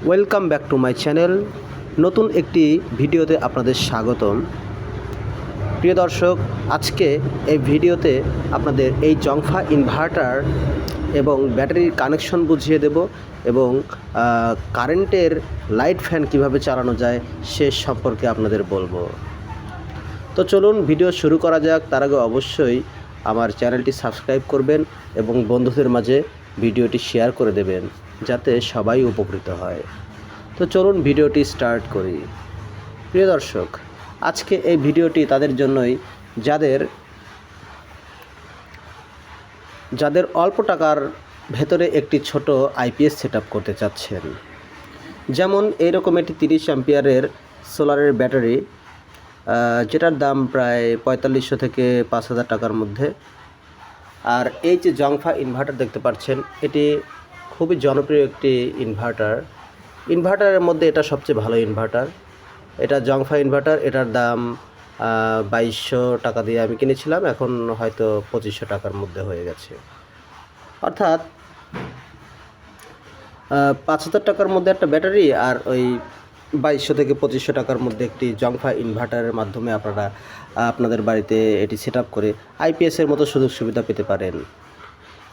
Welcome back to my channel. নতুন একটি ভিডিওতে আপনাদের স্বাগতম। প্রিয় দর্শক, আজকে এই ভিডিওতে আপনাদের এই জংফা ইনভার্টার এবং ব্যাটারির কানেকশন বুঝিয়ে দেব এবং কারেন্টের লাইট ফ্যান কিভাবে চালানো যায় সে সম্পর্কে আপনাদের বলবো। তো চলুন ভিডিও শুরু করা যাক। তার আগে অবশ্যই আমার চ্যানেলটি সাবস্ক্রাইব করবেন এবং বন্ধুদের মাঝে ভিডিওটি শেয়ার করে দেবেন যাতে সবাই উপকৃত হয়। তো চলুন ভিডিওটি স্টার্ট করি। প্রিয় দর্শক, আজকে এই ভিডিওটি তাদের জন্যই যাদের অল্প টাকার ভেতরে একটি ছোট আইপিএস সেটআপ করতে চাচ্ছেন। যেমন এইরকম একটি 30 অ্যাম্পিয়ারের সোলারের ব্যাটারি, যেটার দাম প্রায় 4500 থেকে 5000 টাকার মধ্যে। আর এই যে জংফা ইনভার্টার দেখতে পাচ্ছেন, এটি খুবই জনপ্রিয় একটি ইনভার্টারের মধ্যে এটা সবচেয়ে ভালো ইনভার্টার। এটা জংফা ইনভার্টার। এটার দাম 2200 টাকা দিয়ে আমি কিনেছিলাম, এখন হয়তো 2500 টাকার মধ্যে হয়ে গেছে। অর্থাৎ 5000 টাকার মধ্যে একটা ব্যাটারি আর ওই 2200 থেকে 2500 টাকার মধ্যে একটি জংফা ইনভার্টারের মাধ্যমে আপনারা আপনাদের বাড়িতে এটি সেট আপ করে আইপিএসের মতো সুযোগ সুবিধা পেতে পারেন।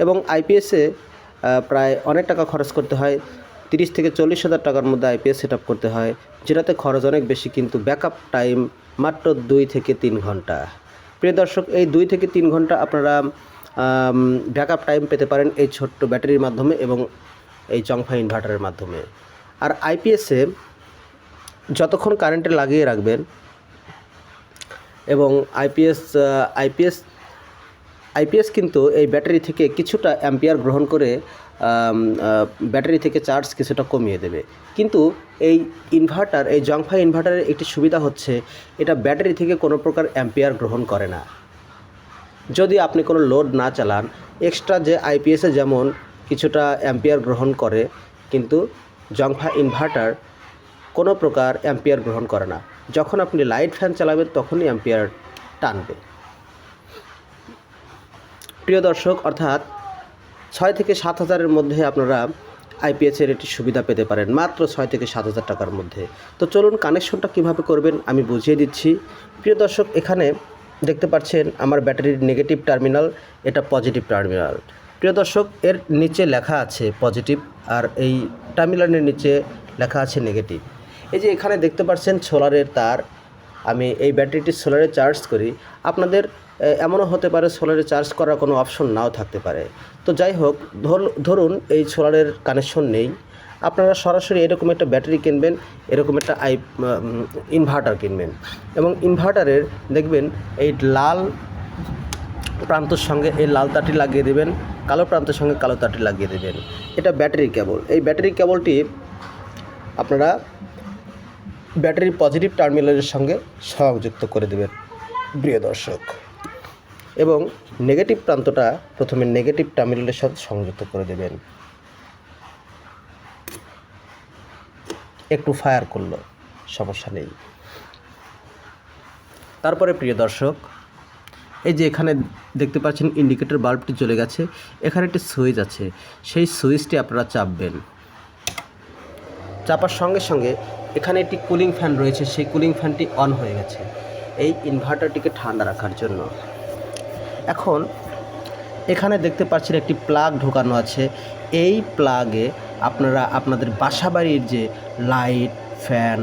এবং আইপিএসে প্রায় অনেক টাকা খরচ করতে হয়, 30 থেকে 40 হাজার টাকার মধ্যে আইপিএস সেট আপ করতে হয়, যেটাতে খরচ অনেক বেশি, কিন্তু ব্যাকআপ টাইম মাত্র 2 থেকে 3 ঘন্টা। প্রিয় দর্শক, এই 2 থেকে 3 ঘন্টা আপনারা ব্যাকআপ টাইম পেতে পারেন এই ছোট্ট ব্যাটারির মাধ্যমে এবং এই জংফা ইনভার্টারের মাধ্যমে। আর আইপিএসে যতক্ষণ কারেন্টে লাগিয়ে রাখবেন এবং আইপিএস কিন্তু এই ব্যাটারি থেকে কিছুটা অ্যাম্পিয়ার গ্রহণ করে ব্যাটারি থেকে চার্জ কিছুটা কমিয়ে দেবে। কিন্তু এই জংফা ইনভার্টারের একটি সুবিধা হচ্ছে, এটা ব্যাটারি থেকে কোনো প্রকার অ্যাম্পিয়ার গ্রহণ করে না। যদি আপনি কোনো লোড না চালান, এক্সট্রা যে আইপিএসে যেমন কিছুটা অ্যাম্পিয়ার গ্রহণ করে, কিন্তু জংফা ইনভার্টার কোনো প্রকার অ্যাম্পিয়ার গ্রহণ করে না। যখন আপনি লাইট ফ্যান চালাবেন তখনই অ্যাম্পিয়ার টানবে। প্রিয় দর্শক, অর্থাৎ 6 থেকে 7 হাজারের মধ্যে আপনারা আইপিএসের একটি সুবিধা পেতে পারেন, মাত্র 6 থেকে 7 হাজার টাকার মধ্যে। তো চলুন কানেকশনটা কিভাবে করবেন আমি বুঝিয়ে দিচ্ছি। প্রিয় দর্শক, এখানে দেখতে পাচ্ছেন আমার ব্যাটারির নেগেটিভ টার্মিনাল, এটা পজিটিভ টার্মিনাল। প্রিয় দর্শক, এর নিচে লেখা আছে পজিটিভ আর এই টার্মিনালের নিচে লেখা আছে নেগেটিভ। এই যে এখানে দেখতে পাচ্ছেন সোলারের তার, আমি এই ব্যাটারিটি সোলারে চার্জ করি। আপনাদের এমনও হতে পারে সোলারে চার্জ করার কোনো অপশন নাও থাকতে পারে। তো যাই হোক, ধরুন এই সোলারের কানেকশন নেই, আপনারা সরাসরি এরকম একটা ব্যাটারি কিনবেন, এরকম একটা ইনভার্টার কিনবেন এবং ইনভার্টারের দেখবেন এই লাল প্রান্তর সঙ্গে এই লাল তারটি লাগিয়ে দেবেন, কালো প্রান্তের সঙ্গে কালো তারটি লাগিয়ে দেবেন। এটা ব্যাটারি কেবল। এই ব্যাটারি কেবলটি আপনারা ব্যাটারির পজিটিভ টার্মিনালের সঙ্গে সংযুক্ত করে দেবেন প্রিয় দর্শক, এবং নেগেটিভ প্রান্তটা প্রথমে নেগেটিভ টার্মিনালের সাথে সংযুক্ত করে দেবেন। একটু ফায়ার করলো, সমস্যা নেই। তারপরে প্রিয় দর্শক, এই যে এখানে দেখতে পাচ্ছেন ইন্ডিকেটর বাল্বটি জ্বলে গেছে, এখানে একটি সুইচ আছে, সেই সুইচটি আপনারা চাপবেন। চাপার সঙ্গে সঙ্গে এখানে একটি কুলিং ফ্যান রয়েছে, সেই কুলিং ফ্যানটি অন হয়ে গেছে এই ইনভার্টারটিকে ঠান্ডা রাখার জন্য। এখন এখানে দেখতে পাচ্ছেন একটি প্লাগ ঢোকানো আছে। এই প্লাগে আপনারা আপনাদের বাসাবাড়ির যে লাইট, ফ্যান,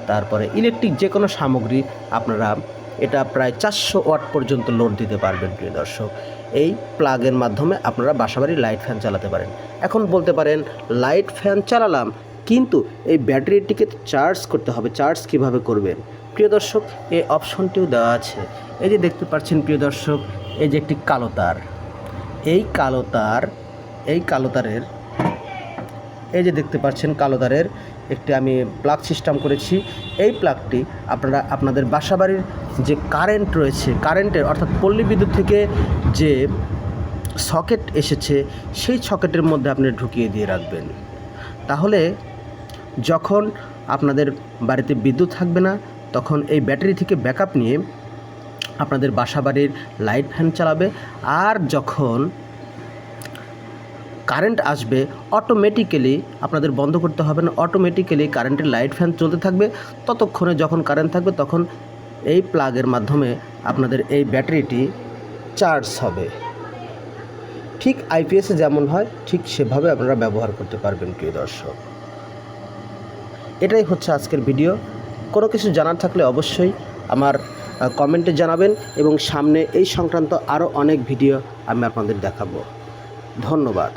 তারপরে ইলেকট্রিক যে কোনো সামগ্রী, আপনারা এটা প্রায় 400 ওয়াট পর্যন্ত লোড দিতে পারবেন প্রিয় দর্শক। এই প্লাগের মাধ্যমে আপনারা বাসাবাড়ির লাইট ফ্যান চালাতে পারেন। এখন বলতে পারেন লাইট ফ্যান চালালাম, কিন্তু এই ব্যাটারিটিকে চার্জ করতে হবে, চার্জ কিভাবে করবেন? প্রিয় দর্শক, এই অপশনটিও দেওয়া আছে। এই যে দেখতে পাচ্ছেন প্রিয় দর্শক, এই যে একটি কালো তার, এই কালো তারের এই যে দেখতে পাচ্ছেন কালো তারের একটি আমি প্লাগ সিস্টেম করেছি। এই প্লাগটি আপনারা আপনাদের বাসাবাড়ির যে কারেন্ট রয়েছে, কারেন্টের অর্থাৎ পল্লী বিদ্যুৎ থেকে যে সকেট এসেছে, সেই সকেটের মধ্যে আপনি ঢুকিয়ে দিয়ে রাখবেন। তাহলে যখন আপনাদের বাড়িতে বিদ্যুৎ থাকবে না, তখন এই ব্যাটারি থেকে ব্যাকআপ নিয়ে আপনাদের বাসাবাড়ির লাইট ফ্যান চালাবে। আর যখন কারেন্ট আসবে অটোমেটিক্যালি আপনাদের বন্ধ করতে হবে না, অটোমেটিক্যালি কারেন্টের লাইট ফ্যান চলতে থাকবে। ততক্ষণে যখন কারেন্ট থাকবে তখন এই প্লাগের মাধ্যমে আপনাদের এই ব্যাটারিটি চার্জ হবে। ঠিক আইপিএসে যেমন হয় ঠিক সেভাবে আপনারা ব্যবহার করতে পারবেন প্রিয় দর্শক। এটাই হচ্ছে আজকের ভিডিও। কোনো কিছু জানার থাকলে অবশ্যই আমার কমেন্টে জানাবেন এবং সামনে এই সংক্রান্ত আরও অনেক ভিডিও আমি আপনাদের দেখাবো। ধন্যবাদ।